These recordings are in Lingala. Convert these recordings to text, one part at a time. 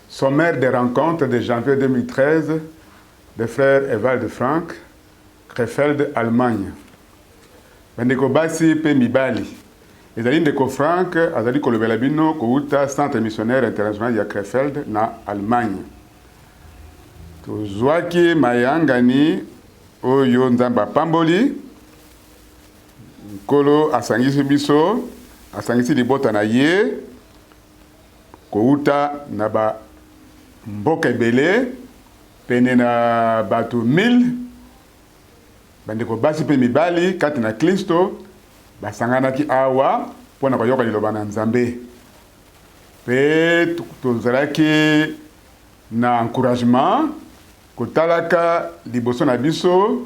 Sommaire des rencontres de janvier 2013 des frères Evald de Franck, Krefeld, Allemagne. Bandeko basi pe mibali. Ezali ndeko Franck azali kolobela bino kouta Centre missionnaire international ya Krefeld na Allemagne. Tozwaki mayangani oyo nzamba pamboli. Nkolo asangisi biso, asangisi libota na ye kouta na ba mboka ebele pene na bato 1000 bandeko basi pe mibali kati na Kristo basanganaki awa pona koyoka liloba na Nzambe pe tozalaki na encouragement kotalaka liboso na biso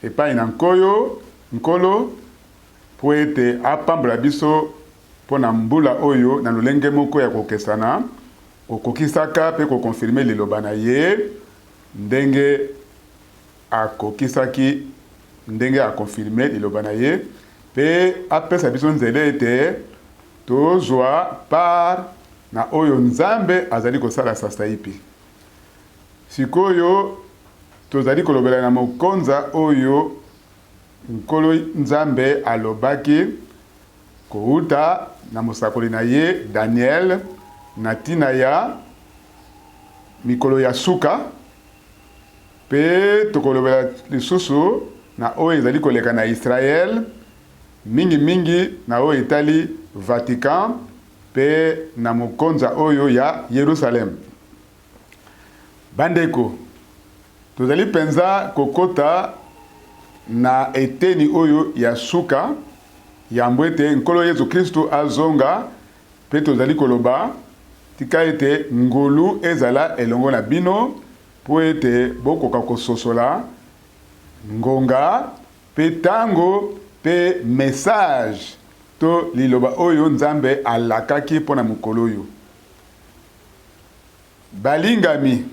epai na nkolo po ete apambola biso pona mbula oyo na lolenge moko ya kokesana kokokisaka pe kokonfirme liloba na ye ndenge akokisaki ndenge akonfirme liloba na ye pe apesa biso nzele ete tozwa par na oyo Nzambe azali kosala sasa ipi. Sikoyo tozali kolobela na mokonza oyo nkolo Nzambe alobaki kouta na mosakoli na ye Daniel na tina ya mikolo ya suka pe tokolobela lisusu na oyo ezali koleka na Israel mingi na oyo etali Vatican pe na mokonza oyo ya Yerusalem. Bandeko tozali penza kokota na eteni oyo ya suka ya mbwete nkolo Yesu Kristo azonga pe tozali koloba tika ete ngolu ezala elongo na bino po ete bokoka kososola ngonga pe tango pe message to liloba oyo Nzambe alakaki pona mokolo oyo. Balingami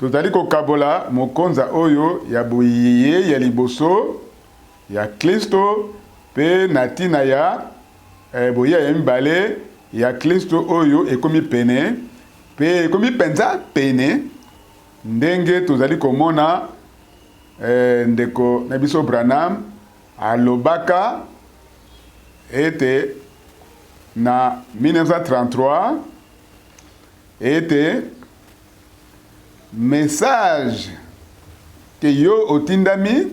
tozali kokabola mokonza oyo ya boyeye ya liboso ya Kristo pe natina ya boya ya mibale ya Kristo oyo ekomi pene pe ekomi penza pene ndenge tozali komona ndeko na biso Branham alobaka ete na 1933 ete message ke yo otindami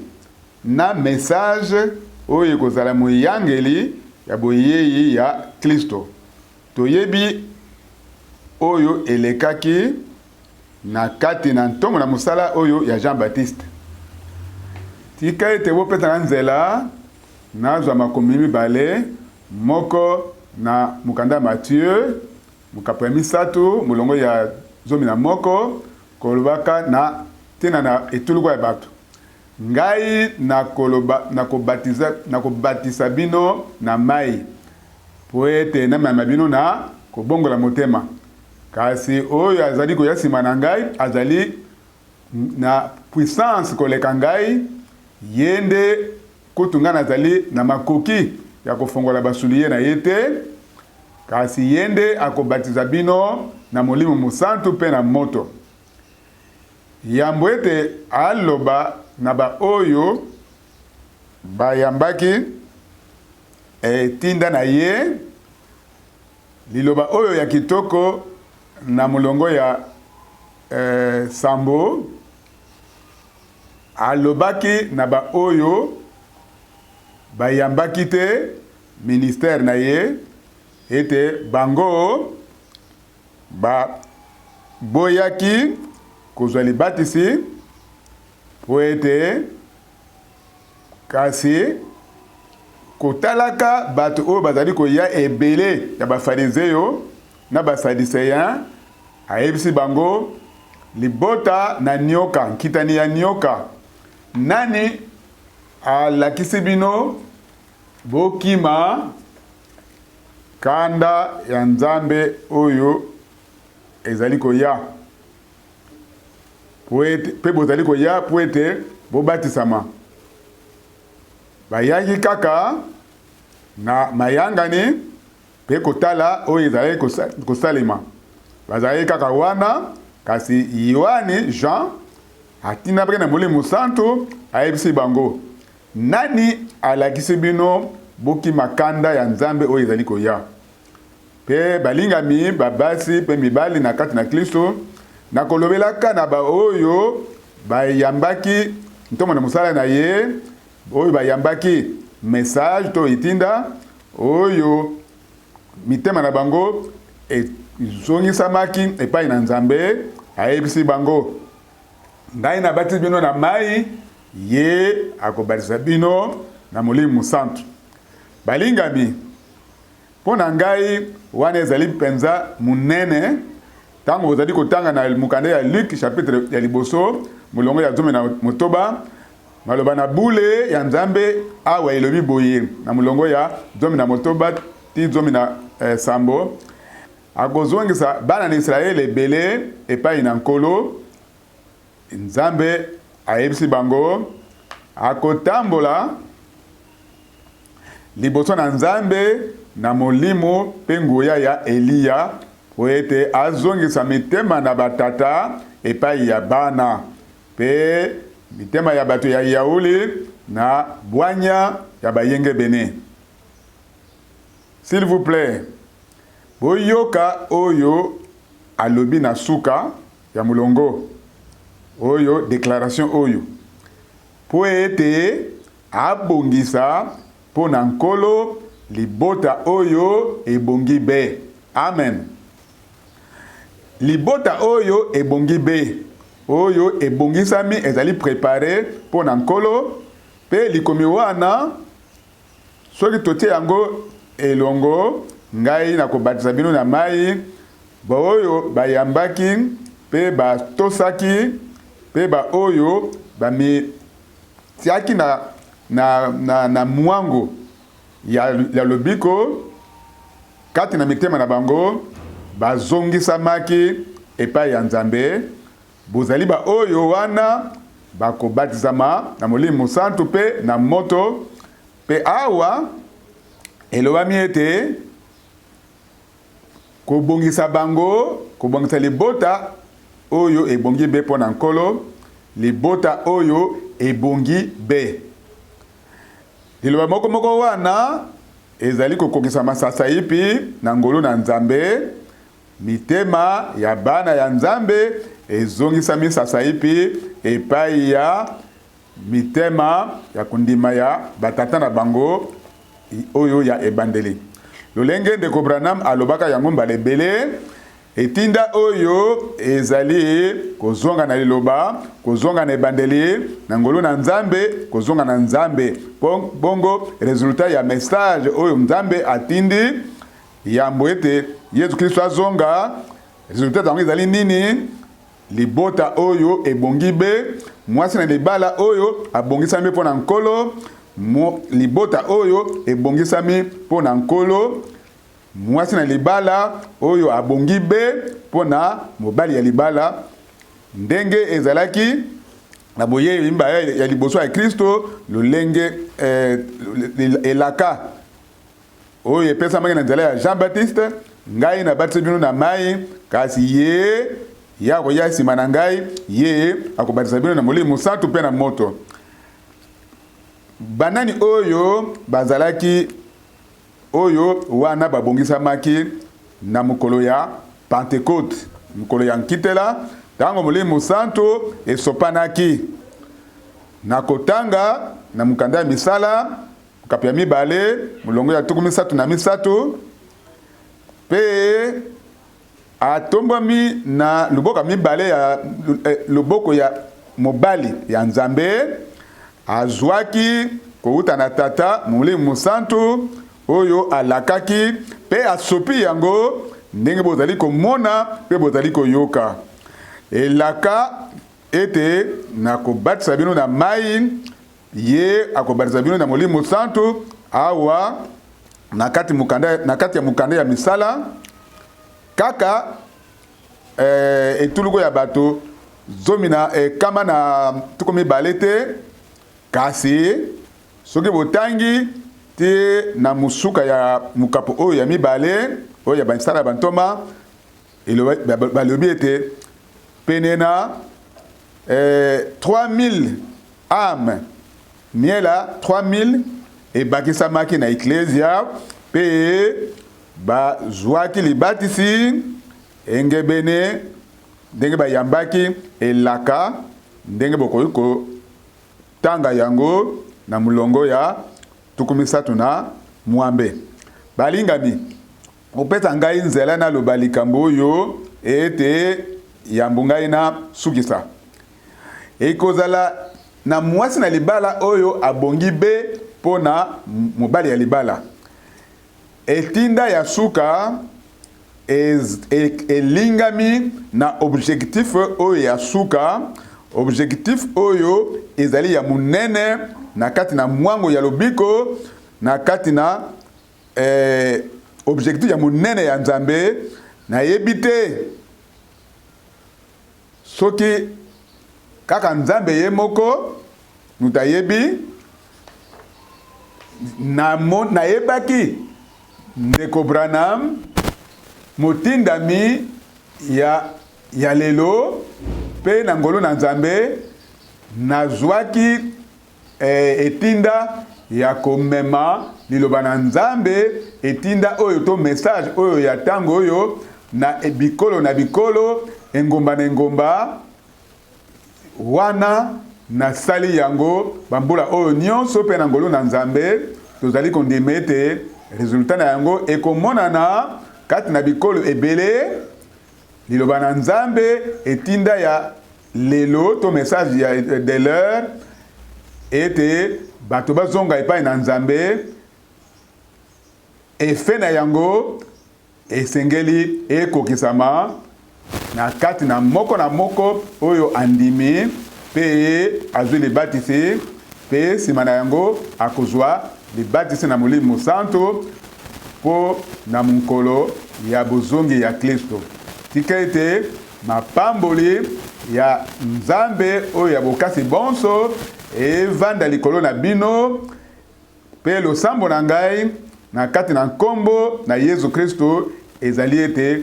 na message oyo kozala moyangeli ya boyeyi ya Kristo. Toyebi oyo elekaki na kati na ntongo na musala oyo ya Jean-Baptiste. Tika ete bopesa nzela nazwa makomi mibale moko na mukanda Matthieu mukapo ya misatu mulongo ya zomi na moko kolobaka na tina na etuluko ya bato. Ngai na kobatisa bino na mai po ete na mama bino na kobongola motema. Kasi oyo azali koya sima na ngai azali na puissance koleka ngai yende kutunga nazali na makoki ya kofongola basuliye na yete. Kasi yende akobatiza bino na molimo musantu pe na moto. Yambo ete aloba na ba oyo bayambaki tinda na ye liloba oyo ya kitoko na mulongo ya Sambo alobaki na ba oyo bayambaki te ministère na ye ete bango ba boyaki kozwa libatisi po ete kasi kotalaka bato oyo bazali koya ebele ya bafarizeyo na basadiseya ayebisi bango libota na nyoka nkitani ya nyoka nani alakisi bino bokima kanda ya Nzambe oyo ezali koya pe bozali koya po ete bobatisama. Bayaki kaka na mayangani pe kotala oyo ezali kosalema. bazali kaka wana kasi Yohane Jean atina pe na Molimo Santu ayebisi bango nani alakisi bino boki makanda ya Nzambe oyo ezali koya pe balingami babasi pe mibali na kati na Kristo na kolobelaka na ba oyo bayambaki ntomo na musala na ye oyo bayambaki message to itinda oyo mitema na bango ezongisamaki epai na Nzambe ayebisi bango ngai na batisi bino na mai ye akobatisa bino na Molimo Santu balingami pona ngai wana ezali penza munene tango ozali kotanga na mukanda ya Luc chapitre ya liboso mulongo ya 19 maloba na bule ya Nzambe awa elobi boye na mulongo ya 19 ti 17 akozongisa bana na Israel ebele epai na nkolo Nzambe ayebisi bango akotambola liboso na Nzambe na molimo pe nguya ya Eliya po ete azongisa mitema na batata epai ya bana pe mitema ya bato ya yauli na bwanya ya bayenge bene. S'il vous plaît, boyoka oyo alobi na suka ya mulongo oyo déclaration oyo po ete abongisa po na nkolo libota oyo ebongi be. Amen. Libota oyo ebongi be oyo ebongisami ezali préparé po na nkolo pe likomi wana soki totie yango elongo ngai na kobatisa bino na mai ba oyo bayambaki pe batosaki pe ba oyo bami tiaki na mwango ya lobiko kati na mitema na bango bazongisamaki epai ya Nzambe bozali ba oyo wana bakobatizama na Molimo Santu pe na moto pe awa elobami ete kobongisa bango kobongisa libota oyo ebongi be pona nkolo libota oyo ebongi be liloba moko wana ezali kokokisa masasa ipi na ngolo na Nzambe mitema ya bana ya Nzambe ezongisa misasa ipi epai ya mitema ya kundima ya batata na bango oyo ya ebandeli lolenge ndeko Branham alobaka yango mbala ebele etinda oyo ezali kozonga na liloba kozonga na ebandeli na ngolo na Nzambe kozonga na Nzambe bongo resultat ya message oyo Nzambe atindi yambo ete Yesu Kristo azonga resultat yango ezali nini libota oyo ebongi be mwasi na libala oyo abongisami mpo na nkolo libota oyo ebongisami mpo na nkolo mwasi na libala oyo abongi be mpo na mobali ya libala ndenge ezalaki na boye imba ya liboso ya Kristo lolenge elaka oyo epesamaki na nzela ya Jean-Baptiste ngai na batisa bino na mai kasi ye yako ya nsima na ngai ye akobatisa bino na Molimo Santu pe na moto banani oyo bazalaki oyo wana babongisamaki na mokolo ya Pentecôte mokolo ya nkitela tango Molimo Santu esopanaki na kotanga na mukanda ya misala kapi ya mibale mulongo ya 37 pe atombami na luboko mibale ya luboko ya mobali ya Nzambe azwaki kouta na tata Molimo Santu oyo alakaki pe asopi yango ndenge bozali komona pe bozali koyoka elaka ete na kobatisa bino na mai ye akobatisa bino na Molimo Santu awa na kati ya mukanda ya misala kaka etuluko ya bato zomina kama na tukomi balete kasi soki botangi ti na musuka ya mukapo oyo ya mibale oyo ya bansala bantoma balobi ete penena 3000 âmes niela 3000 ebakisamaki na ecclesia pe bazwaki libatisi engebene ndenge bayambaki elaka ndenge bokoki kotanga yango na mulongo ya tukumisatu na mwambe. Balingami opesa ngai nzela na loba likambo oyo ete yambu ngai na sukisa ekozala na mwasi na libala oyo abongi be pona mobali ya libala etinda ya suka elingami na objectif oyo ya suka. Objectif oyo ezali ya munene na kati na mwango ya lobiko na kati na objectif ya munene ya Nzambe na yebite soki kaka Nzambe ye moko mutayebi na yebaki ndeko Branham motindami ya lelo pe na ngolo na Nzambe nazwaki etinda ya komema liloba na Nzambe etinda oyo to message oyo ya tango oyo na bikolo na bikolo engomba na engomba wana na sali yango bambula oyo nyonso pe na ngolo na Nzambe tozali kondima ete resultat na yango ekomonana kati na bikolo ebele liloba na Nzambe etinda ya lelo to message ya de l'heure ete bato bazonga epai na Nzambe efe na yango esengeli ekokisama na kati na moko oyo andimi pe azwi libatisi pe sima na yango akozwa libatisi na Molimo Santo po na mukolo ya bozongi ya Kristo. Tika ete mapamboli ya Nzambe oyo ya bokasi bonso evanda likolo na bino pe losambo na ngai na kati na nkombo na Yesu Kristo ezali ete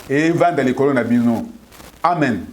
evanda likolo na bino. Amen.